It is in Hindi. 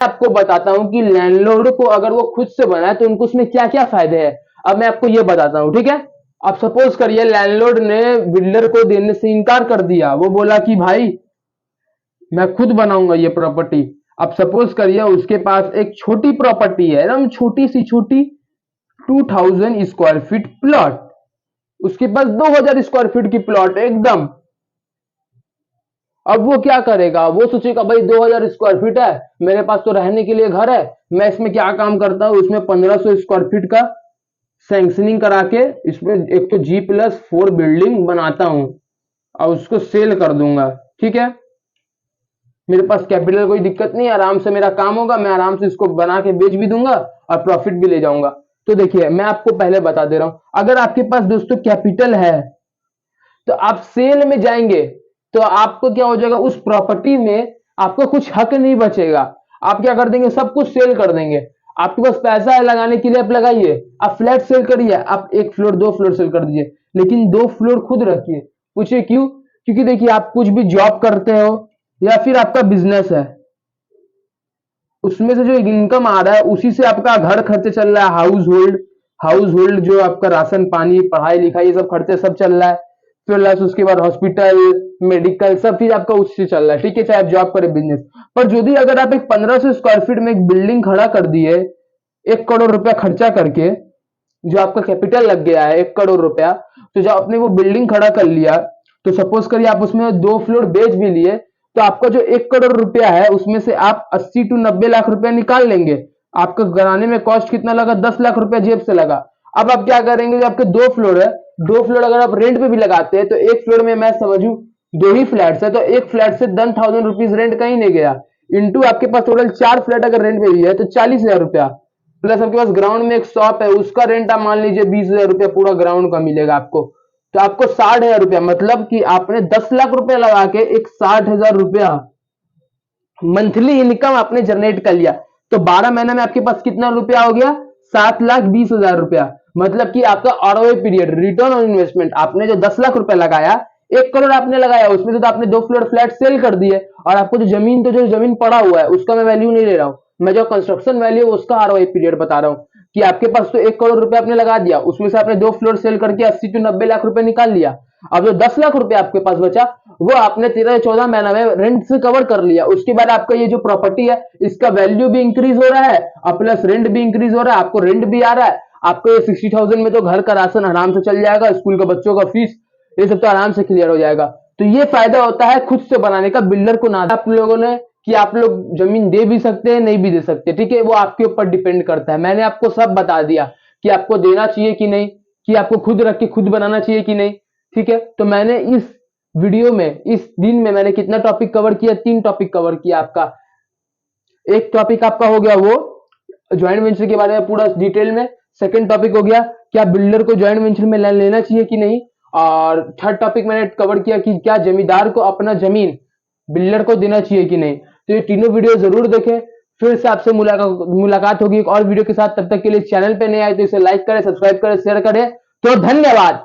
आपको बताता हूं कि लैंडलॉर्ड को अगर वो खुद से बनाए तो उनको उसमें क्या क्या फायदे हैं। अब मैं आपको ये बताता हूं, ठीक है। अब सपोज करिए लैंडलॉर्ड ने बिल्डर को देने से इनकार कर दिया, वो बोला कि भाई मैं खुद बनाऊंगा ये प्रॉपर्टी। अब सपोज करिए उसके पास एक छोटी प्रॉपर्टी है, एकदम छोटी सी छोटी, 2000 स्क्वायर फीट प्लॉट। उसके पास 2000 स्क्वायर फीट की प्लॉट है एकदम। अब वो क्या करेगा, वो सोचेगा भाई 2000 स्क्वायर फीट है, मेरे पास तो रहने के लिए घर है, मैं इसमें क्या काम करता हूँ, उसमें 1500 स्क्वायर फीट का सैंक्शनिंग करा के इसमें एक तो G+4 बिल्डिंग बनाता हूं और उसको सेल कर दूंगा। ठीक है, मेरे पास कैपिटल कोई दिक्कत नहीं, आराम से मेरा काम होगा, मैं आराम से इसको बना के बेच भी दूंगा और प्रॉफिट भी ले जाऊंगा। तो देखिए मैं आपको पहले बता दे रहा हूं, अगर आपके पास दोस्तों कैपिटल है तो आप सेल में जाएंगे तो आपको क्या हो जाएगा, उस प्रॉपर्टी में आपको कुछ हक नहीं बचेगा। आप क्या कर देंगे, सब कुछ सेल कर देंगे। आपके पास पैसा है लगाने के लिए, आप लगाइए, आप फ्लैट सेल करिए, आप 1 फ्लोर 2 फ्लोर सेल कर दीजिए, लेकिन 2 फ्लोर खुद रखिए। पूछिए क्यों? क्योंकि देखिए आप कुछ भी जॉब करते हो या फिर आपका बिजनेस है, उसमें से जो इनकम आ रहा है उसी से आपका घर खर्चे चल रहा है, हाउस होल्ड जो आपका राशन पानी पढ़ाई लिखाई ये सब खर्चे सब चल रहा है। प्लस उसके बाद हॉस्पिटल मेडिकल सब चीज आपका उससे चल रहा है। ठीक है, चाहे आप जॉब करें बिजनेस। पर यदि अगर आप एक 1500 स्क्वायर फीट में एक बिल्डिंग खड़ा कर दिए 1 करोड़ रुपया खर्चा करके, जो आपका कैपिटल लग गया है 1 करोड़ रुपया, तो जब आपने वो बिल्डिंग खड़ा कर लिया तो सपोज करिए आप उसमें 2 फ्लोर बेच भी लिए, तो आपका जो 1 करोड़ रुपया है उसमें से आप 80 से 90 लाख रुपया निकाल लेंगे। आपका बनाने में कॉस्ट कितना लगा, 10 लाख रुपया जेब से लगा। अब आप क्या करेंगे, जो आपके 2 फ्लोर है, 2 फ्लोर अगर आप रेंट पे भी लगाते हैं तो एक फ्लोर में मैं समझू 2 ही फ्लैट्स है, तो एक फ्लैट से 10,000 रुपीज रेंट कहीं नहीं गया। इंटू आपके पास टोटल 4 फ्लैट अगर रेंट पे दिया है तो 40,000 रुपया। प्लस आपके पास ग्राउंड में एक शॉप है, उसका रेंट आप मान लीजिए 20,000 रुपया पूरा ग्राउंड का मिलेगा आपको, तो आपको 60,000 रुपया, मतलब कि आपने 10 लाख रुपया लगा के एक 60,000 रुपया मंथली इनकम आपने जनरेट कर लिया। तो 12 महीने में आपके पास कितना रुपया हो गया, 7,20,000 रुपया। मतलब कि आपका ROA period, return on investment, आपने जो 10 लाख रुपया लगाया, 1 करोड़ आपने लगाया, उसमें से तो आपने 2 फ्लोर फ्लैट सेल कर दिए, और आपको जो जमीन, तो जो जमीन पड़ा हुआ है उसका मैं वैल्यू नहीं ले रहा हूं, मैं जो कंस्ट्रक्शन वैल्यू है उसका आरओए पीरियड बता रहा हूं। कि आपके पास तो 1 करोड़ रुपया आपने लगा दिया, उसमें से आपने 2 फ्लोर सेल करके 80 से 90 लाख रुपए निकाल लिया। अब जो 10 लाख रुपया आपके पास बचा, वो आपने 13 से 14 महीना में रेंट से कवर कर लिया। उसके बाद आपका ये जो प्रॉपर्टी है इसका वैल्यू भी इंक्रीज हो रहा है और प्लस रेंट भी इंक्रीज हो रहा है, आपको रेंट भी आ रहा है। आपको ये 60,000 में तो घर का राशन आराम से चल जाएगा, स्कूल के बच्चों का फीस ये सब तो आराम से क्लियर हो जाएगा। तो ये फायदा होता है खुद से बनाने का, बिल्डर को ना। आप लोगों ने कि आप लोग जमीन दे भी सकते हैं, नहीं भी दे सकते, ठीक है, वो आपके ऊपर डिपेंड करता है। मैंने आपको सब बता दिया कि आपको देना चाहिए कि नहीं, कि आपको खुद रख के खुद बनाना चाहिए कि नहीं। ठीक है, तो मैंने इस वीडियो में, इस दिन में मैंने कितना टॉपिक कवर किया, 3 टॉपिक कवर किया आपका। एक टॉपिक आपका हो गया वो ज्वाइंट वेंचर के बारे में पूरा डिटेल में। सेकंड टॉपिक हो गया क्या बिल्डर को ज्वाइंट वेंचर में लेना चाहिए कि नहीं। और थर्ड टॉपिक मैंने कवर किया कि क्या जमींदार को अपना जमीन बिल्डर को देना चाहिए कि नहीं। तो ये तीनों वीडियो जरूर देखें। फिर से आपसे मुलाकात होगी एक और वीडियो के साथ। तब तक के लिए चैनल पे नए आए तो इसे लाइक करें, सब्सक्राइब करें, शेयर करें। तो धन्यवाद।